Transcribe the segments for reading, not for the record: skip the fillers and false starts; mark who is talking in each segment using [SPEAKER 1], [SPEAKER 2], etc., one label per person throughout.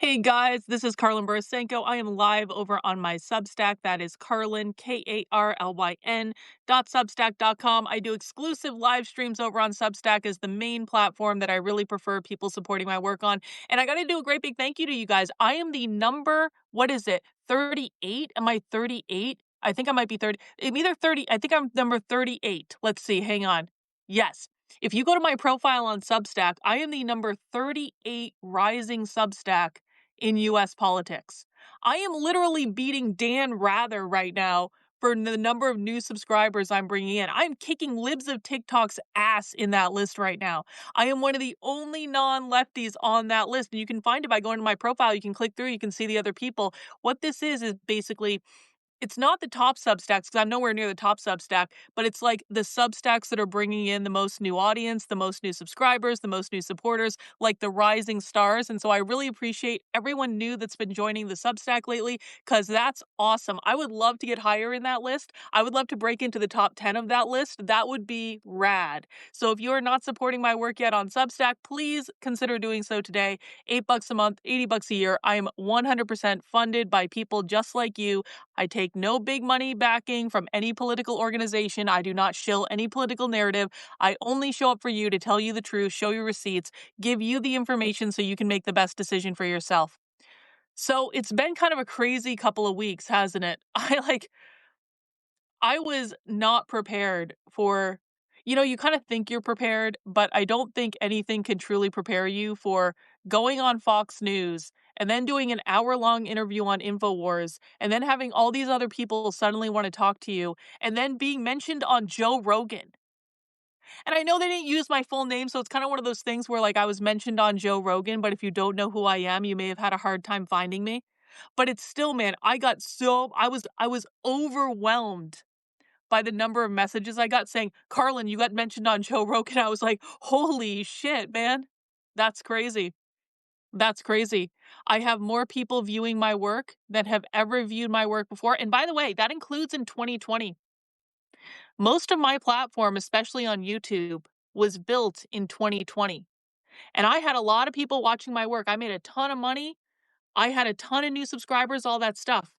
[SPEAKER 1] Hey guys, this is Karlyn Borysenko. I am live over on my Substack. That is Karlyn, Karlyn .substack.com. I do exclusive live streams over on Substack as the main platform that I really prefer people supporting my work on. And I got to do a great big thank you to you guys. I am the number, what is it, 38? Am I 38? I think I might be 30. I'm either 30. I think I'm number 38. Let's see. Hang on. Yes. If you go to my profile on Substack, I am the number 38 rising Substack in US politics. I am literally beating Dan Rather right now for the number of new subscribers I'm bringing in. I'm kicking libs of TikTok's ass in that list right now. I am one of the only non-lefties on that list. And you can find it by going to my profile. You can click through, you can see the other people. What this is basically it's not the top Substacks, because I'm nowhere near the top Substack, but it's like the Substacks that are bringing in the most new audience, the most new subscribers, the most new supporters, like the rising stars. And so I really appreciate everyone new that's been joining the Substack lately, because that's awesome. I would love to get higher in that list. I would love to break into the top 10 of that list. That would be rad. So if you are not supporting my work yet on Substack, please consider doing so today. $8 a month, $80 a year. I am 100% funded by people just like you. I take no big money backing from any political organization. I do not shill any political narrative. I only show up for you to tell you the truth, show you receipts, give you the information so you can make the best decision for yourself. So it's been kind of a crazy couple of weeks, hasn't it? I was not prepared for, you kind of think you're prepared, but I don't think anything can truly prepare you for going on Fox News and then doing an hour-long interview on InfoWars and then having all these other people suddenly want to talk to you and then being mentioned on Joe Rogan. And I know they didn't use my full name, so it's kind of one of those things where like I was mentioned on Joe Rogan, but if you don't know who I am, you may have had a hard time finding me. But it's still, man, I was overwhelmed by the number of messages I got saying, "Karlyn, you got mentioned on Joe Rogan." I was like, "Holy shit, man. That's crazy. That's crazy." I have more people viewing my work than have ever viewed my work before. And by the way, that includes in 2020. Most of my platform, especially on YouTube, was built in 2020. And I had a lot of people watching my work. I made a ton of money. I had a ton of new subscribers, all that stuff.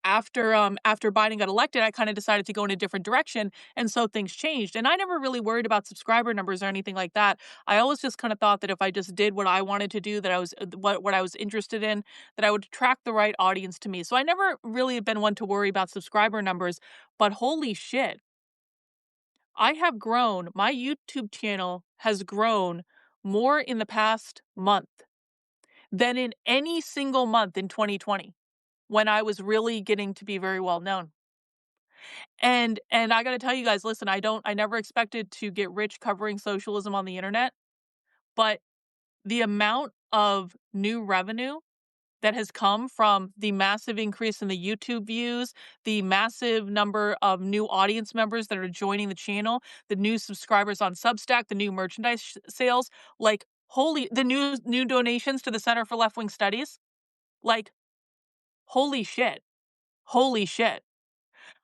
[SPEAKER 1] After Biden got elected, I kind of decided to go in a different direction, and so things changed. And I never really worried about subscriber numbers or anything like that. I always just kind of thought that if I just did what I wanted to do, that I was what I was interested in, that I would attract the right audience to me. So I never really have been one to worry about subscriber numbers. But holy shit, I have grown. My YouTube channel has grown more in the past month than in any single month in 2020 when I was really getting to be very well known. And I gotta tell you guys, listen, I never expected to get rich covering socialism on the internet, but the amount of new revenue that has come from the massive increase in the YouTube views, the massive number of new audience members that are joining the channel, the new subscribers on Substack, the new merchandise sales, like holy the new donations to the Center for Left Wing Studies, like holy shit. Holy shit.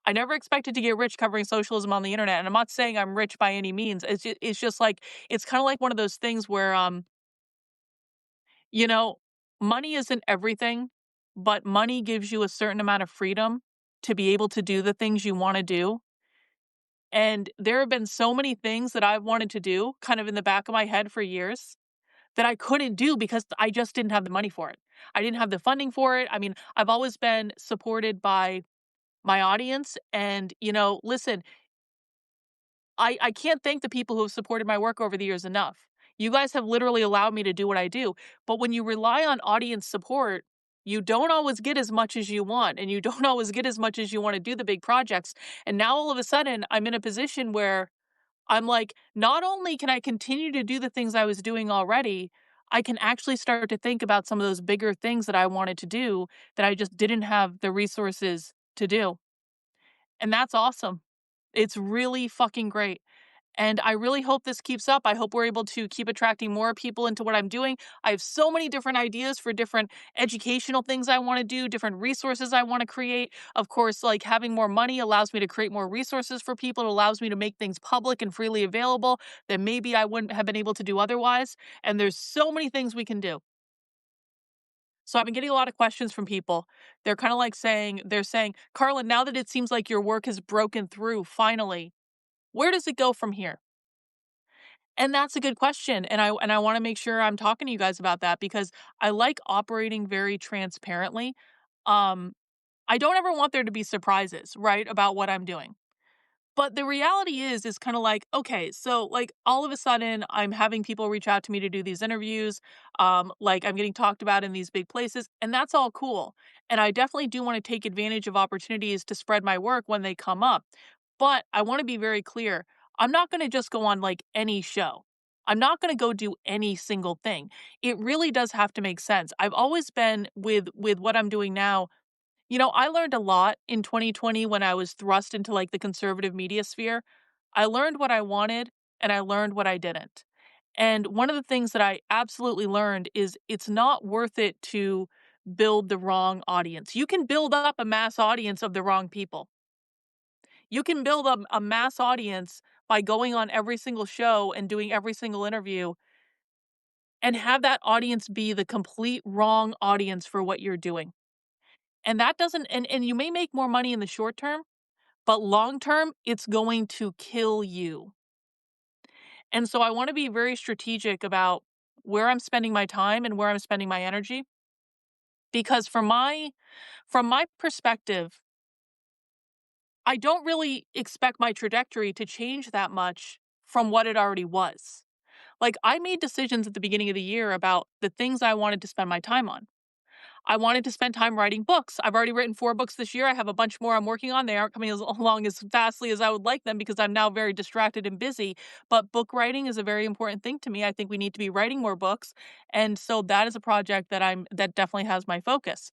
[SPEAKER 1] I never expected to get rich covering socialism on the internet, and I'm not saying I'm rich by any means. It's just like it's kind of like one of those things where you know, money isn't everything, but money gives you a certain amount of freedom to be able to do the things you want to do. And there have been so many things that I've wanted to do kind of in the back of my head for years that I couldn't do because I just didn't have the money for it. I didn't have the funding for it. I mean, I've always been supported by my audience and, listen, I can't thank the people who have supported my work over the years enough. You guys have literally allowed me to do what I do. But when you rely on audience support, you don't always get as much as you want, and you don't always get as much as you want to do the big projects. And now all of a sudden, I'm in a position where I'm like, not only can I continue to do the things I was doing already, I can actually start to think about some of those bigger things that I wanted to do that I just didn't have the resources to do. And that's awesome. It's really fucking great. And I really hope this keeps up. I hope we're able to keep attracting more people into what I'm doing. I have so many different ideas for different educational things I want to do, different resources I want to create. Of course, like having more money allows me to create more resources for people. It allows me to make things public and freely available that maybe I wouldn't have been able to do otherwise. And there's so many things we can do. So I've been getting a lot of questions from people. They're kind of like they're saying, Carlin, now that it seems like your work has broken through finally, where does it go from here? And that's a good question. And I want to make sure I'm talking to you guys about that because I like operating very transparently. Um, I don't ever want there to be surprises, right, about what I'm doing. But the reality is kind of like, okay, so like all of a sudden I'm having people reach out to me to do these interviews. Like I'm getting talked about in these big places, and that's all cool. And I definitely do want to take advantage of opportunities to spread my work when they come up. But I want to be very clear. I'm not going to just go on like any show. I'm not going to go do any single thing. It really does have to make sense. I've always been with what I'm doing now. I learned a lot in 2020 when I was thrust into like the conservative media sphere. I learned what I wanted and I learned what I didn't. And one of the things that I absolutely learned is it's not worth it to build the wrong audience. You can build up a mass audience of the wrong people. You can build a mass audience by going on every single show and doing every single interview and have that audience be the complete wrong audience for what you're doing. And that doesn't and you may make more money in the short term, but long term, it's going to kill you. And so I want to be very strategic about where I'm spending my time and where I'm spending my energy because from my perspective, I don't really expect my trajectory to change that much from what it already was. Like I made decisions at the beginning of the year about the things I wanted to spend my time on. I wanted to spend time writing books. I've already written 4 books this year. I have a bunch more I'm working on. They aren't coming along as fastly as I would like them because I'm now very distracted and busy. But book writing is a very important thing to me. I think we need to be writing more books. And so that is a project that definitely has my focus.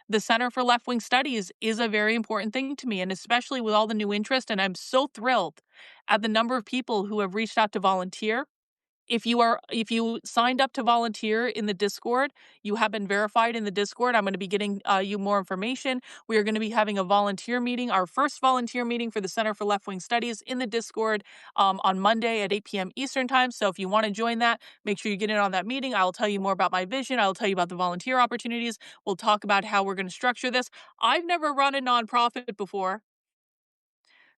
[SPEAKER 1] The Center for Left Wing Studies is a very important thing to me, and especially with all the new interest. And I'm so thrilled at the number of people who have reached out to volunteer. If you signed up to volunteer in the Discord, you have been verified in the Discord. I'm going to be getting you more information. We are going to be having a volunteer meeting, our first volunteer meeting for the Center for Left Wing Studies in the Discord on Monday at 8 p.m. Eastern Time. So if you want to join that, make sure you get in on that meeting. I will tell you more about my vision. I will tell you about the volunteer opportunities. We'll talk about how we're going to structure this. I've never run a nonprofit before,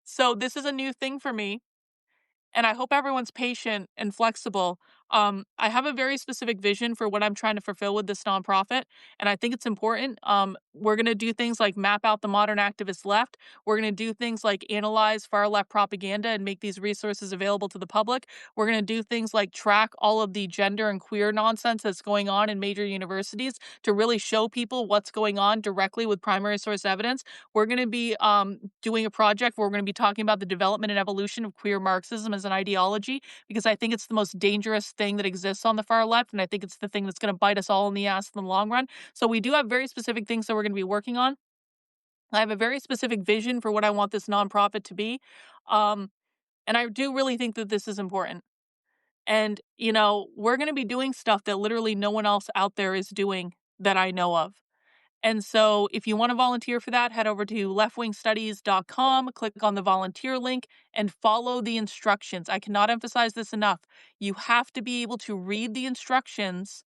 [SPEAKER 1] so this is a new thing for me and I hope everyone's patient and flexible. I have a very specific vision for what I'm trying to fulfill with this nonprofit, and I think it's important. We're going to do things like map out the modern activist left. We're going to do things like analyze far left propaganda and make these resources available to the public. We're going to do things like track all of the gender and queer nonsense that's going on in major universities to really show people what's going on directly with primary source evidence. We're going to be doing a project where we're going to be talking about the development and evolution of queer Marxism as an ideology, because I think it's the most dangerous thing that exists on the far left. And I think it's the thing that's going to bite us all in the ass in the long run. So we do have very specific things that we're going to be working on. I have a very specific vision for what I want this nonprofit to be. Um, and I do really think that this is important. And, we're going to be doing stuff that literally no one else out there is doing that I know of. And so if you want to volunteer for that, head over to leftwingstudies.com, click on the volunteer link, and follow the instructions. I cannot emphasize this enough. You have to be able to read the instructions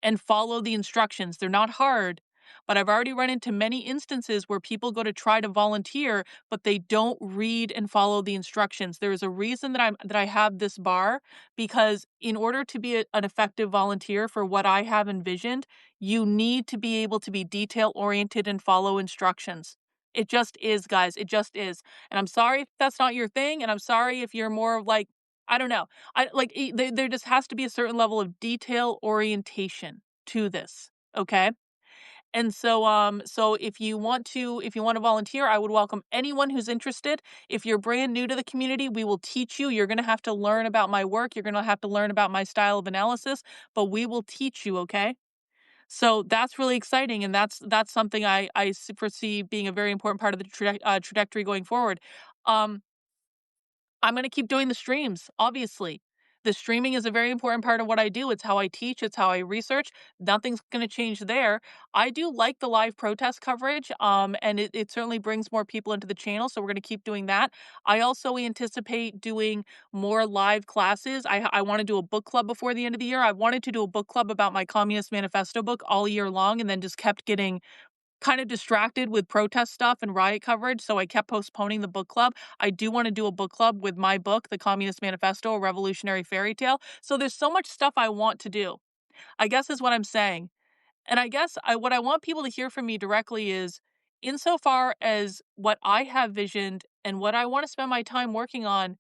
[SPEAKER 1] and follow the instructions. They're not hard, but I've already run into many instances where people go to try to volunteer, but they don't read and follow the instructions. There is a reason that I have this bar, because in order to be an effective volunteer for what I have envisioned, you need to be able to be detail oriented and follow instructions. It just is, guys. It just is. And I'm sorry if that's not your thing, and I'm sorry if you're more of like, I don't know. There just has to be a certain level of detail orientation to this. Okay. And so if you want to volunteer, I would welcome anyone who's interested. If you're brand new to the community, we will teach you. You're going to have to learn about my work. You're going to have to learn about my style of analysis, but we will teach you. Okay. So that's really exciting, and that's something I foresee being a very important part of the trajectory going forward. Um, I'm going to keep doing the streams, obviously. The streaming is a very important part of what I do. It's how I teach, it's how I research. Nothing's gonna change there. I do like the live protest coverage, and it certainly brings more people into the channel, so we're gonna keep doing that. I also anticipate doing more live classes. I wanna do a book club before the end of the year. I wanted to do a book club about my Communist Manifesto book all year long and then just kept getting kind of distracted with protest stuff and riot coverage, so I kept postponing the book club. I do wanna do a book club with my book, The Communist Manifesto: A Revolutionary Fairy Tale. So there's so much stuff I want to do, I guess is what I'm saying. And I guess what I want people to hear from me directly is, insofar as what I have visioned and what I wanna spend my time working on,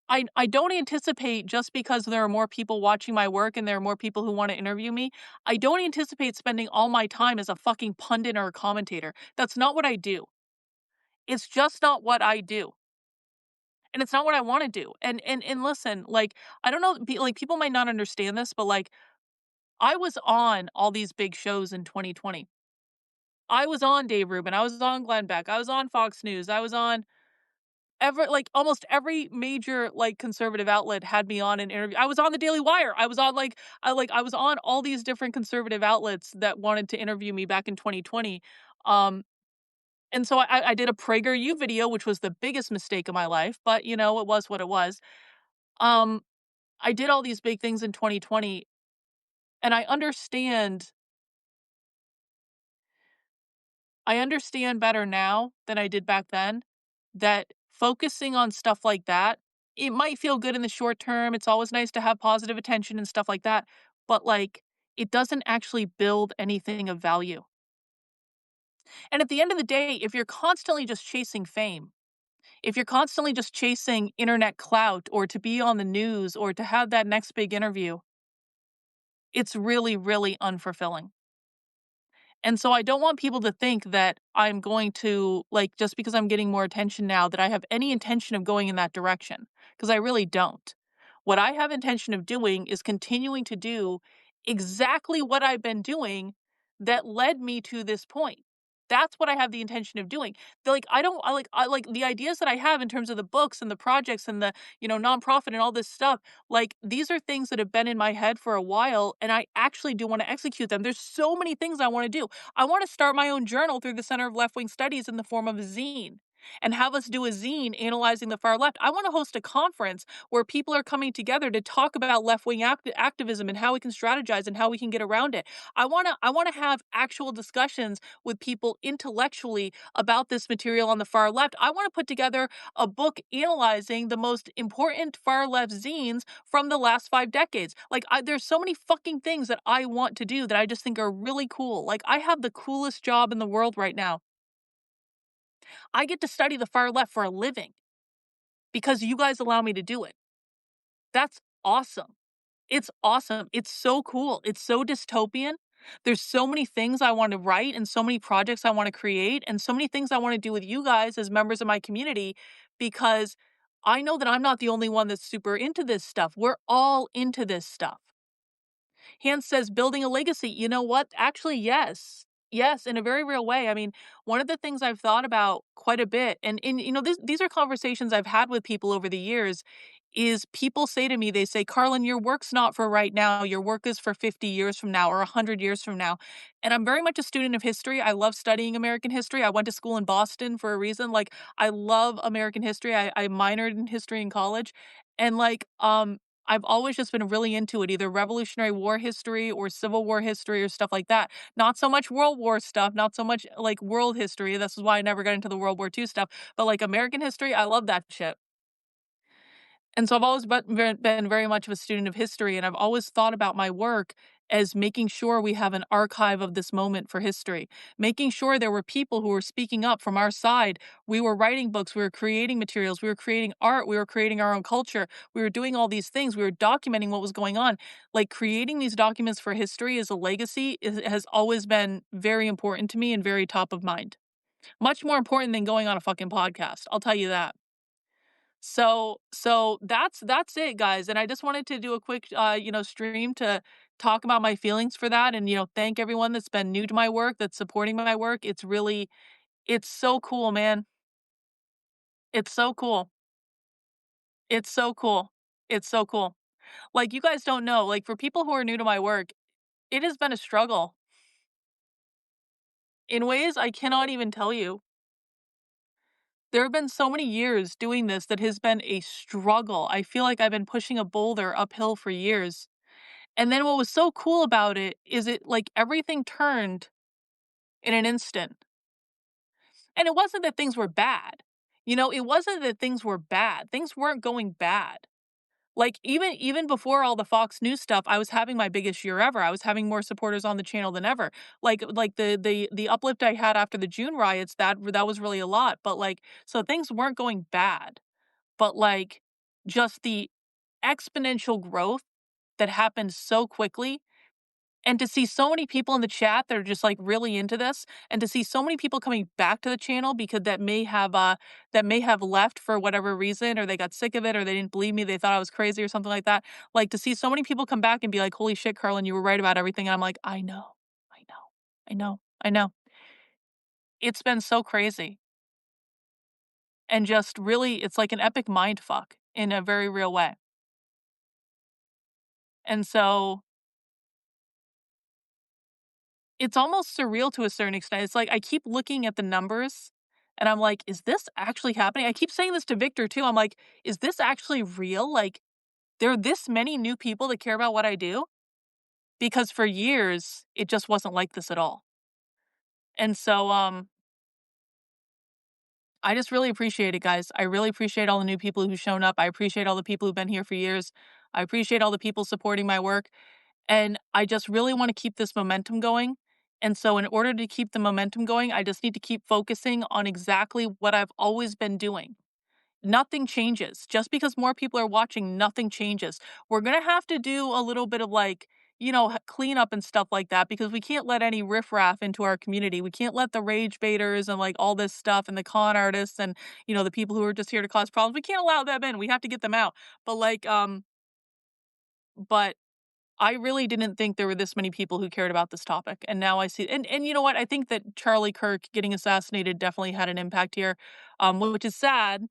[SPEAKER 1] I don't anticipate, just because there are more people watching my work and there are more people who wanna interview me, I don't anticipate spending all my time as a fucking pundit or a commentator. That's not what I do. It's just not what I do, and it's not what I wanna do. And listen, like, I don't know, people might not understand this, but, like, I was on all these big shows in 2020. I was on Dave Rubin, I was on Glenn Beck, I was on Fox News, I was on almost every major, like, conservative outlet had me on an interview. I was on the Daily Wire. I was on, I was on all these different conservative outlets that wanted to interview me back in 2020. Um, and so I did a PragerU video, which was the biggest mistake of my life, but, it was what it was. Um, I did all these big things in 2020, and I understand better now than I did back then, that focusing on stuff like that, it might feel good in the short term. It's always nice to have positive attention and stuff like that, but, like, it doesn't actually build anything of value. And at the end of the day, if you're constantly just chasing fame, if you're constantly just chasing internet clout or to be on the news or to have that next big interview, it's really, really unfulfilling. And so I don't want people to think that I'm going to, like, just because I'm getting more attention now, that I have any intention of going in that direction, because I really don't. What I have intention of doing is continuing to do exactly what I've been doing that led me to this point. That's what I have the intention of doing. I don't I like the ideas that I have in terms of the books and the projects and the, nonprofit and all this stuff. Like, these are things that have been in my head for a while, and I actually do want to execute them. There's so many things I want to do. I want to start my own journal through the Center of Left Wing Studies in the form of a zine and have us do a zine analyzing the far left. I want to host a conference where people are coming together to talk about left wing activism and how we can strategize and how we can get around it. I want to have actual discussions with people intellectually about this material on the far left. I want to put together a book analyzing the most important far left zines from the last 5 decades. There's so many fucking things that I want to do that I just think are really cool. Like, I have the coolest job in the world right now. I get to study the far left for a living because you guys allow me to do it. That's awesome. It's awesome. It's so cool. It's so dystopian. There's so many things I want to write and so many projects I want to create and so many things I want to do with you guys as members of my community, because I know that I'm not the only one that's super into this stuff. We're all into this stuff. Hans says, building a legacy. You know what? Actually, yes. Yes, in a very real way. I mean, one of the things I've thought about quite a bit, and these are conversations I've had with people over the years, is people say to me, they say, Karlyn, your work's not for right now. Your work is for 50 years from now or 100 years from now. And I'm very much a student of history. I love studying American history. I went to school in Boston for a reason. Like, I love American history. I minored in history in college. And I've always just been really into it, either Revolutionary War history or Civil War history or stuff like that. Not so much World War stuff, not so much like world history. This is why I never got into the World War II stuff. But like American history, I love that shit. And so I've always been very much of a student of history, and I've always thought about my work as making sure we have an archive of this moment for history, making sure there were people who were speaking up from our side. We were writing books, we were creating materials, we were creating art, we were creating our own culture, we were doing all these things, we were documenting what was going on. Like, creating these documents for history as a legacy has always been very important to me and very top of mind. Much more important than going on a fucking podcast, I'll tell you that. So that's it, guys, and I just wanted to do a quick, stream to talk about my feelings for that and, thank everyone that's been new to my work, that's supporting my work. It's so cool, man. It's so cool. It's so cool. It's so cool. Like, you guys don't know, like, for people who are new to my work, it has been a struggle in ways I cannot even tell you. There have been so many years doing this that has been a struggle. I feel like I've been pushing a boulder uphill for years. And then what was so cool about it is like, everything turned in an instant. And it wasn't that things were bad. It wasn't that things were bad. Things weren't going bad. Like, even before all the Fox News stuff, I was having my biggest year ever. I was having more supporters on the channel than ever. Like the uplift I had after the June riots, that was really a lot. But like, so things weren't going bad. But like, just the exponential growth that happened so quickly, and to see so many people in the chat that are just, like, really into this, and to see so many people coming back to the channel because that may have left for whatever reason, or they got sick of it, or they didn't believe me, they thought I was crazy or something like that. Like, to see so many people come back and be like, "Holy shit, Carlin, you were right about everything." And I'm like, "I know, I know, I know, I know." It's been so crazy, and just really it's like an epic mind fuck in a very real way. And so it's almost surreal to a certain extent. It's like I keep looking at the numbers and I'm like, "Is this actually happening?" I keep saying this to Victor too. I'm like, "Is this actually real? Like, there are this many new people that care about what I do?" Because for years, it just wasn't like this at all. And so, I just really appreciate it, guys. I really appreciate all the new people who've shown up. I appreciate all the people who've been here for years. I appreciate all the people supporting my work. And I just really wanna keep this momentum going. And so in order to keep the momentum going, I just need to keep focusing on exactly what I've always been doing. Nothing changes. Just because more people are watching, nothing changes. We're gonna have to do a little bit of, like, cleanup and stuff like that because we can't let any riffraff into our community. We can't let the rage baiters and, like, all this stuff and the con artists and, the people who are just here to cause problems. We can't allow them in. We have to get them out. But, like, but I really didn't think there were this many people who cared about this topic, and now I see and you know what? I think that Charlie Kirk getting assassinated definitely had an impact here, which is sad,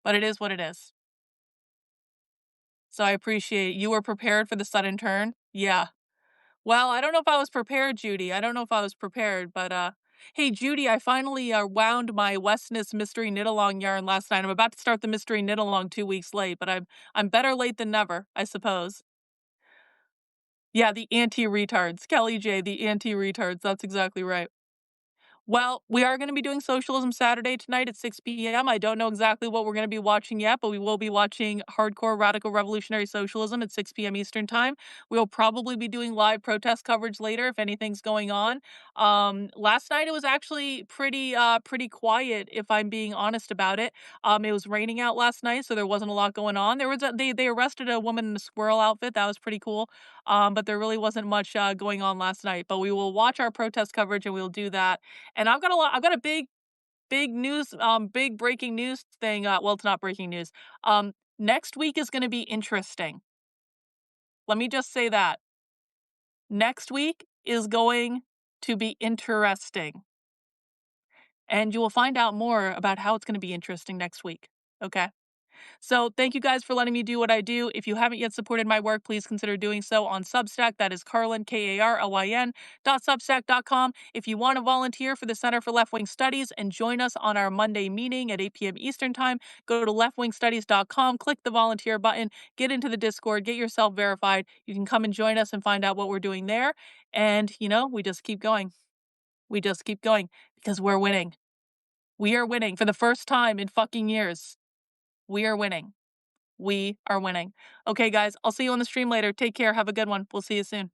[SPEAKER 1] but it is what it is. So I appreciate you were prepared for the sudden turn? Yeah. Well, I don't know if I was prepared, Judy. I don't know if I was prepared, but, hey, Judy, I finally, wound my Westness mystery knit-along yarn last night. I'm about to start the mystery knit-along 2 weeks late, but I'm better late than never, I suppose. Yeah, the anti-retards. Kelly J, the anti-retards, that's exactly right. Well, we are gonna be doing Socialism Saturday tonight at 6 p.m. I don't know exactly what we're gonna be watching yet, but we will be watching Hardcore Radical Revolutionary Socialism at 6 p.m. Eastern Time. We'll probably be doing live protest coverage later if anything's going on. Last night it was actually pretty quiet, if I'm being honest about it. It was raining out last night, so there wasn't a lot going on. They arrested a woman in a squirrel outfit. That was pretty cool. But there really wasn't much going on last night. But we will watch our protest coverage and we'll do that. And I've got a big breaking news thing, well, it's not breaking news. Next week is gonna be interesting. Let me just say that. Next week is going to be interesting, and you will find out more about how it's gonna be interesting next week, okay? So thank you guys for letting me do what I do. If you haven't yet supported my work, please consider doing so on Substack. That is Karlyn, Karlyn.substack.com. If you want to volunteer for the Center for Left-Wing Studies and join us on our Monday meeting at 8 p.m. Eastern Time, go to leftwingstudies.com, click the volunteer button, get into the Discord, get yourself verified. You can come and join us and find out what we're doing there. And, we just keep going. We just keep going because we're winning. We are winning for the first time in fucking years. We are winning. We are winning. Okay, guys, I'll see you on the stream later. Take care. Have a good one. We'll see you soon.